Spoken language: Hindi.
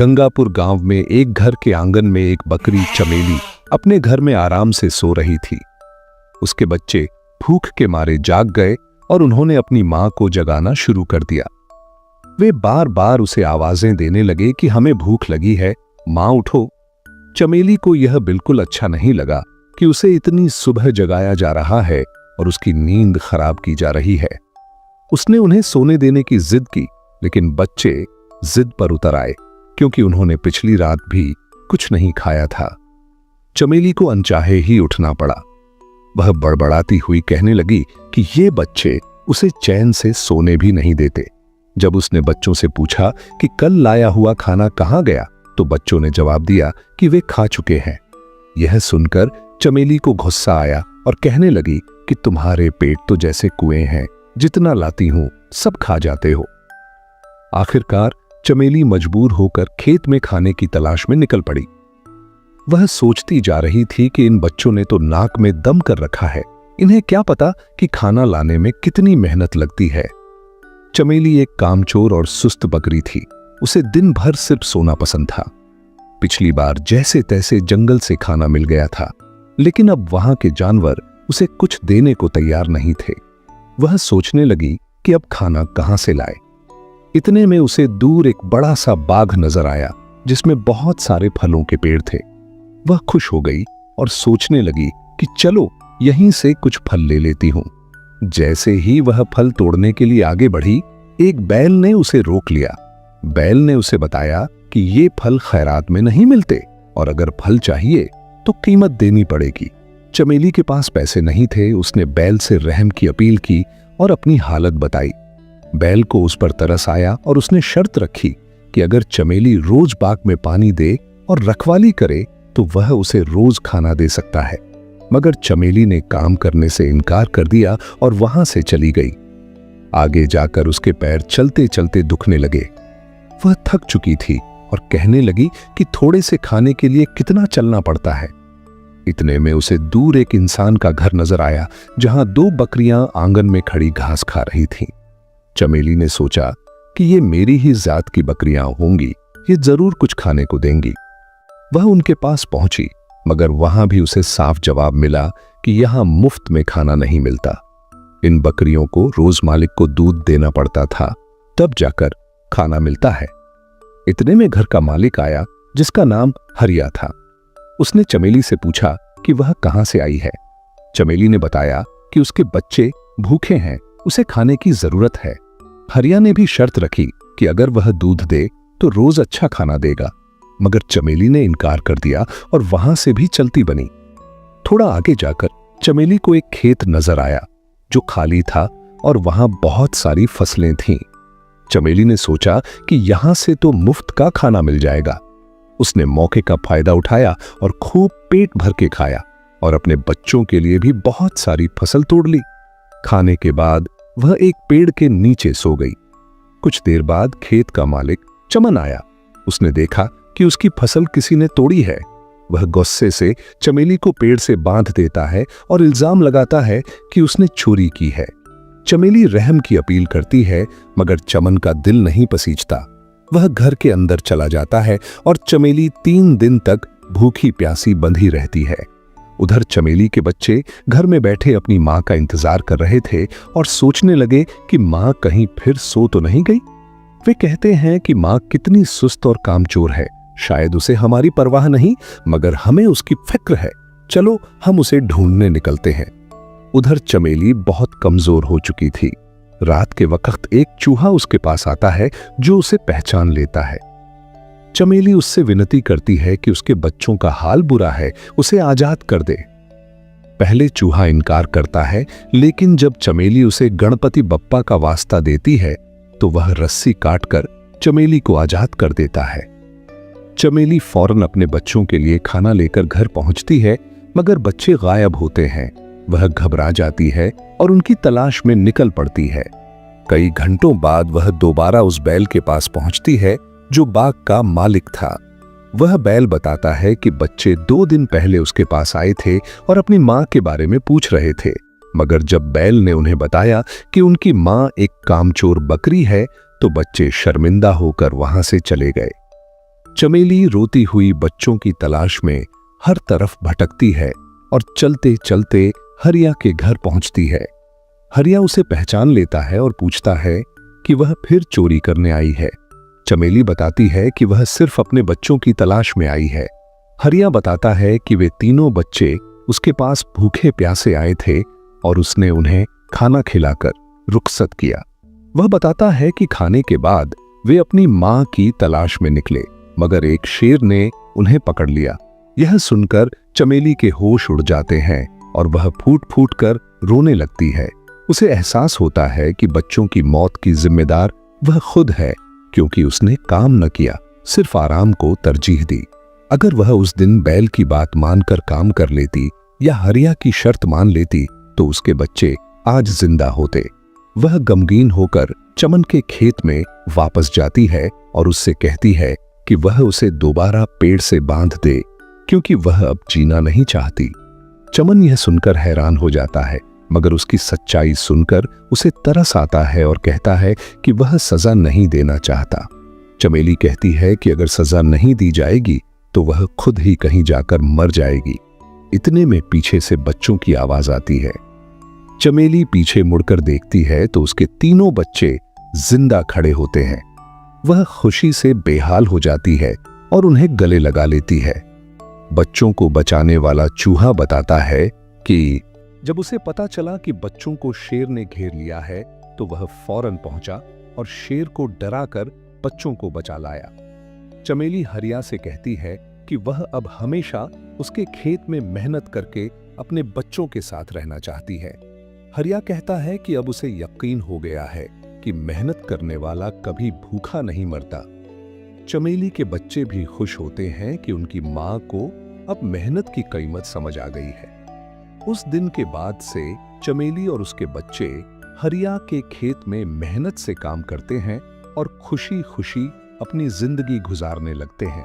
गंगापुर गांव में एक घर के आंगन में एक बकरी चमेली अपने घर में आराम से सो रही थी। उसके बच्चे भूख के मारे जाग गए और उन्होंने अपनी मां को जगाना शुरू कर दिया। वे बार बार उसे आवाजें देने लगे कि हमें भूख लगी है, मां उठो। चमेली को यह बिल्कुल अच्छा नहीं लगा कि उसे इतनी सुबह जगाया जा रहा है और उसकी नींद खराब की जा रही है। उसने उन्हें सोने देने की जिद की, लेकिन बच्चे जिद पर उतर आए क्योंकि उन्होंने पिछली रात भी कुछ नहीं खाया था। चमेली को अनचाहे ही उठना पड़ा। वह बड़बड़ाती हुई कहने लगी कि ये बच्चे उसे चैन से सोने भी नहीं देते। जब उसने बच्चों से पूछा कि कल लाया हुआ खाना कहां गया, तो बच्चों ने जवाब दिया कि वे खा चुके हैं। यह सुनकर चमेली को गुस्सा आया और कहने लगी कि तुम्हारे पेट तो जैसे कुएं हैं, जितना लाती हूं सब खा जाते हो। आखिरकार चमेली मजबूर होकर खेत में खाने की तलाश में निकल पड़ी। वह सोचती जा रही थी कि इन बच्चों ने तो नाक में दम कर रखा है, इन्हें क्या पता कि खाना लाने में कितनी मेहनत लगती है। चमेली एक कामचोर और सुस्त बकरी थी। उसे दिन भर सिर्फ सोना पसंद था। पिछली बार जैसे तैसे जंगल से खाना मिल गया था, लेकिन अब वहां के जानवर उसे कुछ देने को तैयार नहीं थे। वह सोचने लगी कि अब खाना कहां से लाए। इतने में उसे दूर एक बड़ा सा बाग नजर आया जिसमें बहुत सारे फलों के पेड़ थे। वह खुश हो गई और सोचने लगी कि चलो यहीं से कुछ फल ले लेती हूं। जैसे ही वह फल तोड़ने के लिए आगे बढ़ी, एक बैल ने उसे रोक लिया। बैल ने उसे बताया कि ये फल खैरात में नहीं मिलते और अगर फल चाहिए तो कीमत देनी पड़ेगी। चमेली के पास पैसे नहीं थे। उसने बैल से रहम की अपील की और अपनी हालत बताई। बैल को उस पर तरस आया और उसने शर्त रखी कि अगर चमेली रोज बाग में पानी दे और रखवाली करे तो वह उसे रोज खाना दे सकता है। मगर चमेली ने काम करने से इनकार कर दिया और वहां से चली गई। आगे जाकर उसके पैर चलते चलते दुखने लगे। वह थक चुकी थी और कहने लगी कि थोड़े से खाने के लिए कितना चलना पड़ता है। इतने में उसे दूर एक इंसान का घर नजर आया जहां दो बकरियां आंगन में खड़ी घास खा रही थीं। चमेली ने सोचा कि ये मेरी ही जात की बकरियां होंगी, ये जरूर कुछ खाने को देंगी। वह उनके पास पहुंची, मगर वहां भी उसे साफ जवाब मिला कि यहां मुफ्त में खाना नहीं मिलता। इन बकरियों को रोज मालिक को दूध देना पड़ता था, तब जाकर खाना मिलता है। इतने में घर का मालिक आया जिसका नाम हरिया था। उसने चमेली से पूछा कि वह कहां से आई है। चमेली ने बताया कि उसके बच्चे भूखे हैं, उसे खाने की जरूरत है। हरिया ने भी शर्त रखी कि अगर वह दूध दे तो रोज अच्छा खाना देगा, मगर चमेली ने इनकार कर दिया और वहां से भी चलती बनी। थोड़ा आगे जाकर चमेली को एक खेत नजर आया जो खाली था और वहां बहुत सारी फसलें थीं। चमेली ने सोचा कि यहां से तो मुफ्त का खाना मिल जाएगा। उसने मौके का फायदा उठाया और खूब पेट भर के खाया और अपने बच्चों के लिए भी बहुत सारी फसल तोड़ ली। खाने के बाद वह एक पेड़ के नीचे सो गई। कुछ देर बाद खेत का मालिक चमन आया। उसने देखा कि उसकी फसल किसी ने तोड़ी है। वह गुस्से से चमेली को पेड़ से बांध देता है और इल्जाम लगाता है कि उसने चोरी की है। चमेली रहम की अपील करती है, मगर चमन का दिल नहीं पसीजता। वह घर के अंदर चला जाता है और चमेली 3 दिन तक भूखी प्यासी बंधी रहती है। उधर चमेली के बच्चे घर में बैठे अपनी मां का इंतजार कर रहे थे और सोचने लगे कि मां कहीं फिर सो तो नहीं गई। वे कहते हैं कि मां कितनी सुस्त और कामचोर है, शायद उसे हमारी परवाह नहीं, मगर हमें उसकी फिक्र है। चलो हम उसे ढूंढने निकलते हैं। उधर चमेली बहुत कमजोर हो चुकी थी। रात के वक्त एक चूहा उसके पास आता है जो उसे पहचान लेता है। चमेली उससे विनती करती है कि उसके बच्चों का हाल बुरा है, उसे आजाद कर दे। पहले चूहा इनकार करता है, लेकिन जब चमेली उसे गणपति बप्पा का वास्ता देती है तो वह रस्सी काटकर चमेली को आजाद कर देता है। चमेली फौरन अपने बच्चों के लिए खाना लेकर घर पहुंचती है, मगर बच्चे गायब होते हैं। वह घबरा जाती है और उनकी तलाश में निकल पड़ती है। कई घंटों बाद वह दोबारा उस बैल के पास पहुंचती है जो बाग का मालिक था। वह बैल बताता है कि बच्चे 2 दिन पहले उसके पास आए थे और अपनी मां के बारे में पूछ रहे थे, मगर जब बैल ने उन्हें बताया कि उनकी मां एक कामचोर बकरी है तो बच्चे शर्मिंदा होकर वहां से चले गए। चमेली रोती हुई बच्चों की तलाश में हर तरफ भटकती है और चलते चलते हरिया के घर पहुंचती है। हरिया उसे पहचान लेता है और पूछता है कि वह फिर चोरी करने आई है। चमेली बताती है कि वह सिर्फ अपने बच्चों की तलाश में आई है। हरिया बताता है कि वे तीनों बच्चे उसके पास भूखे प्यासे आए थे और उसने उन्हें खाना खिलाकर रुखसत किया। वह बताता है कि खाने के बाद वे अपनी मां की तलाश में निकले, मगर एक शेर ने उन्हें पकड़ लिया। यह सुनकर चमेली के होश उड़ जाते हैं और वह फूट फूट कर रोने लगती है। उसे एहसास होता है कि बच्चों की मौत की जिम्मेदार वह खुद है, क्योंकि उसने काम न किया, सिर्फ आराम को तरजीह दी। अगर वह उस दिन बैल की बात मानकर काम कर लेती या हरिया की शर्त मान लेती तो उसके बच्चे आज जिंदा होते। वह गमगीन होकर चमन के खेत में वापस जाती है और उससे कहती है कि वह उसे दोबारा पेड़ से बांध दे, क्योंकि वह अब जीना नहीं चाहती। चमन यह सुनकर हैरान हो जाता है, मगर उसकी सच्चाई सुनकर उसे तरस आता है और कहता है कि वह सजा नहीं देना चाहता। चमेली कहती है कि अगर सजा नहीं दी जाएगी तो वह खुद ही कहीं जाकर मर जाएगी। इतने में पीछे से बच्चों की आवाज आती है। चमेली पीछे मुड़कर देखती है तो उसके तीनों बच्चे जिंदा खड़े होते हैं। वह खुशी से बेहाल हो जाती है और उन्हें गले लगा लेती है। बच्चों को बचाने वाला चूहा बताता है कि जब उसे पता चला कि बच्चों को शेर ने घेर लिया है तो वह फौरन पहुंचा और शेर को डराकर बच्चों को बचा लाया। चमेली हरिया से कहती है कि वह अब हमेशा उसके खेत में मेहनत करके अपने बच्चों के साथ रहना चाहती है। हरिया कहता है कि अब उसे यकीन हो गया है कि मेहनत करने वाला कभी भूखा नहीं मरता। चमेली के बच्चे भी खुश होते हैं कि उनकी मां को अब मेहनत की कीमत समझ आ गई है। उस दिन के बाद से चमेली और उसके बच्चे हरिया के खेत में मेहनत से काम करते हैं और खुशी खुशी अपनी जिंदगी गुजारने लगते हैं।